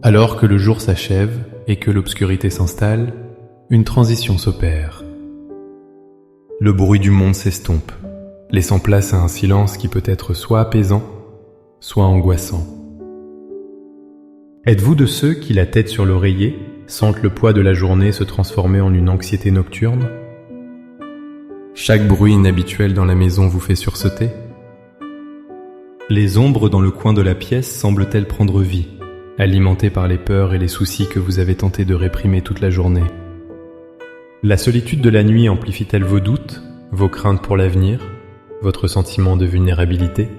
Alors que le jour s'achève et que l'obscurité s'installe, une transition s'opère. Le bruit du monde s'estompe, laissant place à un silence qui peut être soit apaisant, soit angoissant. Êtes-vous de ceux qui, la tête sur l'oreiller, sentent le poids de la journée se transformer en une anxiété nocturne? Chaque bruit inhabituel dans la maison vous fait sursauter? Les ombres dans le coin de la pièce semblent-elles prendre vie, alimentées par les peurs et les soucis que vous avez tenté de réprimer toute la journée? La solitude de la nuit amplifie-t-elle vos doutes, vos craintes pour l'avenir, votre sentiment de vulnérabilité?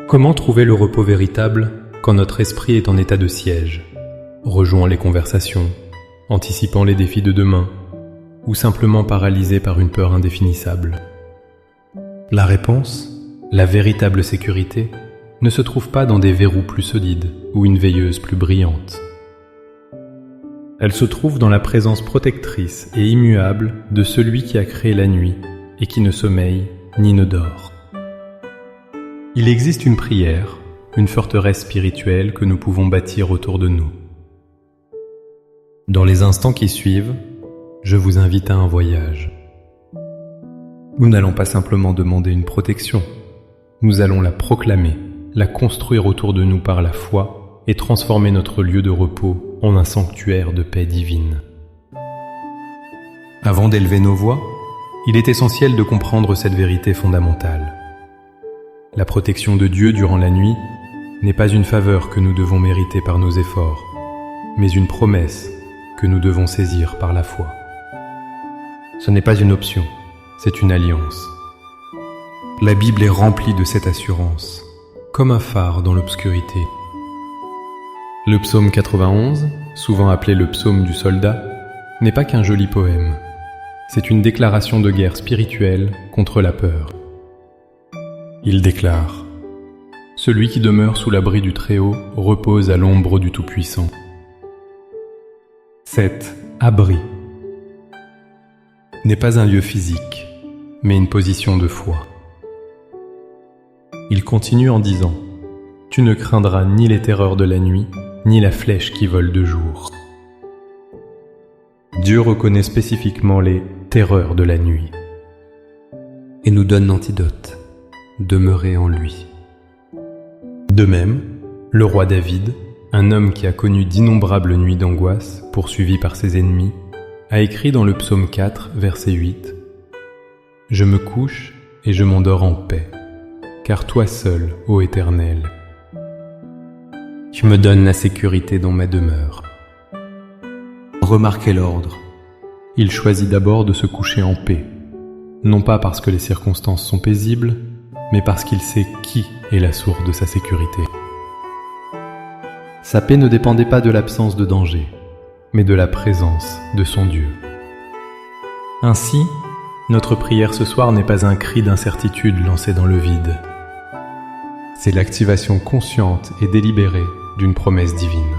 Comment trouver le repos véritable quand notre esprit est en état de siège, rejouant les conversations, anticipant les défis de demain, ou simplement paralysé par une peur indéfinissable? La réponse, la véritable sécurité, ne se trouve pas dans des verrous plus solides ou une veilleuse plus brillante. Elle se trouve dans la présence protectrice et immuable de celui qui a créé la nuit et qui ne sommeille ni ne dort. Il existe une prière, une forteresse spirituelle que nous pouvons bâtir autour de nous. Dans les instants qui suivent, je vous invite à un voyage. Nous n'allons pas simplement demander une protection, nous allons la proclamer, la construire autour de nous par la foi et transformer notre lieu de repos en un sanctuaire de paix divine. Avant d'élever nos voix, il est essentiel de comprendre cette vérité fondamentale. La protection de Dieu durant la nuit n'est pas une faveur que nous devons mériter par nos efforts, mais une promesse que nous devons saisir par la foi. Ce n'est pas une option, c'est une alliance. La Bible est remplie de cette assurance, comme un phare dans l'obscurité. Le psaume 91, souvent appelé le psaume du soldat, n'est pas qu'un joli poème. C'est une déclaration de guerre spirituelle contre la peur. Il déclare : « Celui qui demeure sous l'abri du Très-Haut repose à l'ombre du Tout-Puissant. » Cet abri n'est pas un lieu physique, mais une position de foi. Il continue en disant : « Tu ne craindras ni les terreurs de la nuit, ni la flèche qui vole de jour. » Dieu reconnaît spécifiquement les terreurs de la nuit et nous donne l'antidote, demeurer en lui. De même, le roi David, un homme qui a connu d'innombrables nuits d'angoisse, poursuivi par ses ennemis, a écrit dans le psaume 4, verset 8 : « Je me couche et je m'endors en paix, car toi seul, ô Éternel, tu me donnes la sécurité dans ma demeure. » Remarquez l'ordre. Il choisit d'abord de se coucher en paix, non pas parce que les circonstances sont paisibles, mais parce qu'il sait qui est la source de sa sécurité. Sa paix ne dépendait pas de l'absence de danger, mais de la présence de son Dieu. Ainsi, notre prière ce soir n'est pas un cri d'incertitude lancé dans le vide. C'est l'activation consciente et délibérée d'une promesse divine.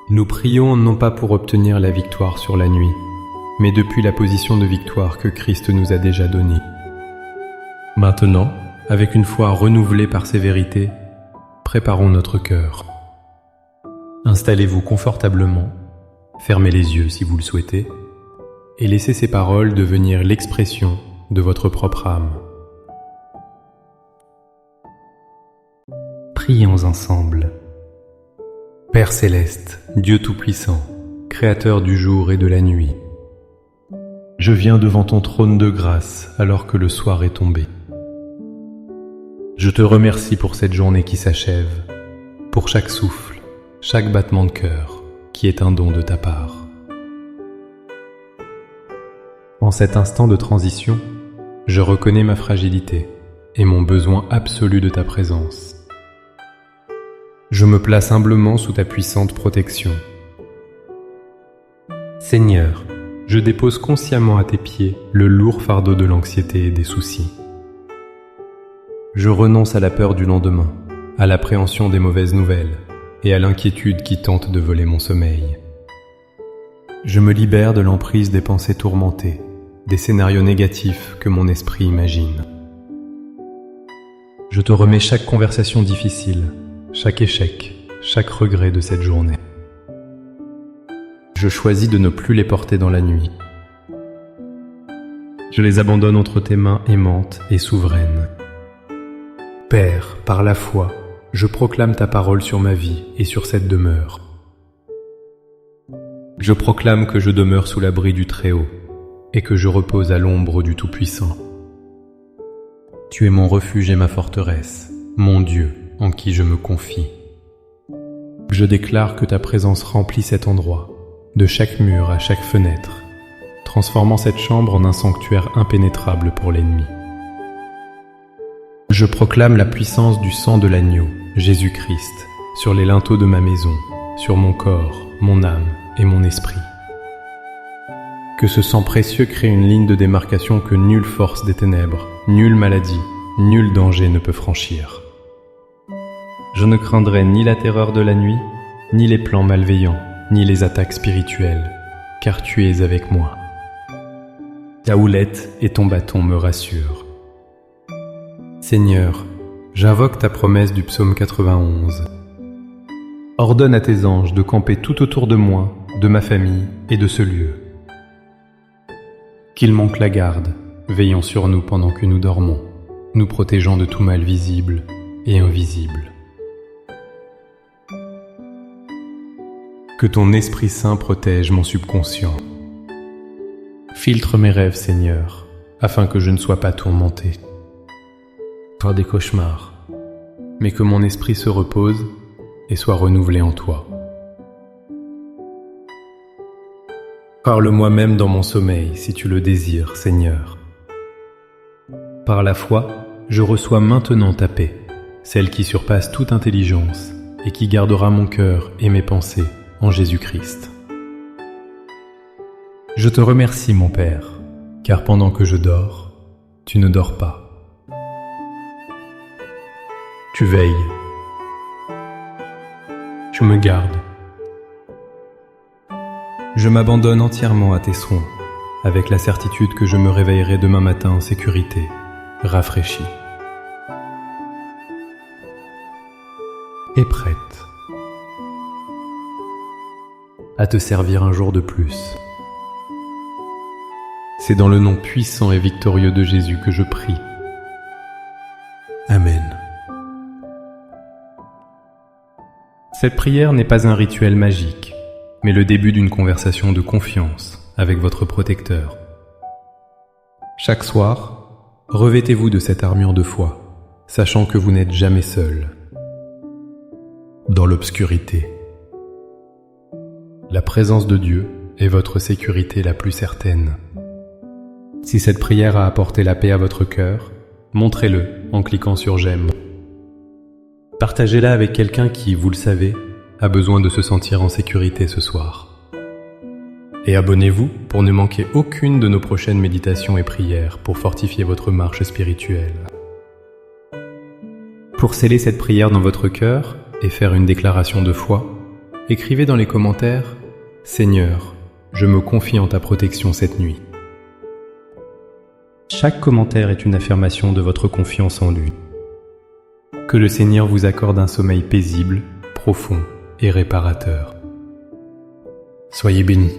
Nous prions non pas pour obtenir la victoire sur la nuit, mais depuis la position de victoire que Christ nous a déjà donnée. Maintenant, avec une foi renouvelée par ces vérités, préparons notre cœur. Installez-vous confortablement, fermez les yeux si vous le souhaitez, et laissez ces paroles devenir l'expression de votre propre âme. Prions ensemble. Père céleste, Dieu tout-puissant, Créateur du jour et de la nuit, je viens devant ton trône de grâce alors que le soir est tombé. Je te remercie pour cette journée qui s'achève, pour chaque souffle, chaque battement de cœur qui est un don de ta part. En cet instant de transition, je reconnais ma fragilité et mon besoin absolu de ta présence. Je me place humblement sous ta puissante protection. Seigneur, je dépose consciemment à tes pieds le lourd fardeau de l'anxiété et des soucis. Je renonce à la peur du lendemain, à l'appréhension des mauvaises nouvelles et à l'inquiétude qui tente de voler mon sommeil. Je me libère de l'emprise des pensées tourmentées, des scénarios négatifs que mon esprit imagine. Je te remets chaque conversation difficile, chaque échec, chaque regret de cette journée. Je choisis de ne plus les porter dans la nuit. Je les abandonne entre tes mains aimantes et souveraines. Père, par la foi, je proclame ta parole sur ma vie et sur cette demeure. Je proclame que je demeure sous l'abri du Très-Haut et que je repose à l'ombre du Tout-Puissant. Tu es mon refuge et ma forteresse, mon Dieu en qui je me confie. Je déclare que ta présence remplit cet endroit, de chaque mur à chaque fenêtre, transformant cette chambre en un sanctuaire impénétrable pour l'ennemi. Je proclame la puissance du sang de l'agneau, Jésus-Christ, sur les linteaux de ma maison, sur mon corps, mon âme et mon esprit. Que ce sang précieux crée une ligne de démarcation que nulle force des ténèbres, nulle maladie, nul danger ne peut franchir. Je ne craindrai ni la terreur de la nuit, ni les plans malveillants, ni les attaques spirituelles, car tu es avec moi. Ta houlette et ton bâton me rassurent. Seigneur, j'invoque ta promesse du psaume 91. Ordonne à tes anges de camper tout autour de moi, de ma famille et de ce lieu. Qu'ils manquent la garde, veillant sur nous pendant que nous dormons, nous protégeant de tout mal visible et invisible. Que ton Esprit Saint protège mon subconscient. Filtre mes rêves, Seigneur, afin que je ne sois pas tourmenté par des cauchemars, mais que mon esprit se repose et soit renouvelé en toi. Parle-moi même dans mon sommeil, si tu le désires, Seigneur. Par la foi, je reçois maintenant ta paix, celle qui surpasse toute intelligence et qui gardera mon cœur et mes pensées en Jésus-Christ. Je te remercie, mon Père, car pendant que je dors, tu ne dors pas. Tu veilles. Tu me gardes. Je m'abandonne entièrement à tes soins, avec la certitude que je me réveillerai demain matin en sécurité, rafraîchi et prête à te servir un jour de plus. C'est dans le nom puissant et victorieux de Jésus que je prie. Amen. Cette prière n'est pas un rituel magique, mais le début d'une conversation de confiance avec votre protecteur. Chaque soir, revêtez-vous de cette armure de foi, sachant que vous n'êtes jamais seul. Dans l'obscurité, la présence de Dieu est votre sécurité la plus certaine. Si cette prière a apporté la paix à votre cœur, montrez-le en cliquant sur j'aime. Partagez-la avec quelqu'un qui, vous le savez, a besoin de se sentir en sécurité ce soir. Et abonnez-vous pour ne manquer aucune de nos prochaines méditations et prières pour fortifier votre marche spirituelle. Pour sceller cette prière dans votre cœur et faire une déclaration de foi, écrivez dans les commentaires « Seigneur, je me confie en ta protection cette nuit ». Chaque commentaire est une affirmation de votre confiance en lui. Que le Seigneur vous accorde un sommeil paisible, profond et réparateur. Soyez bénis.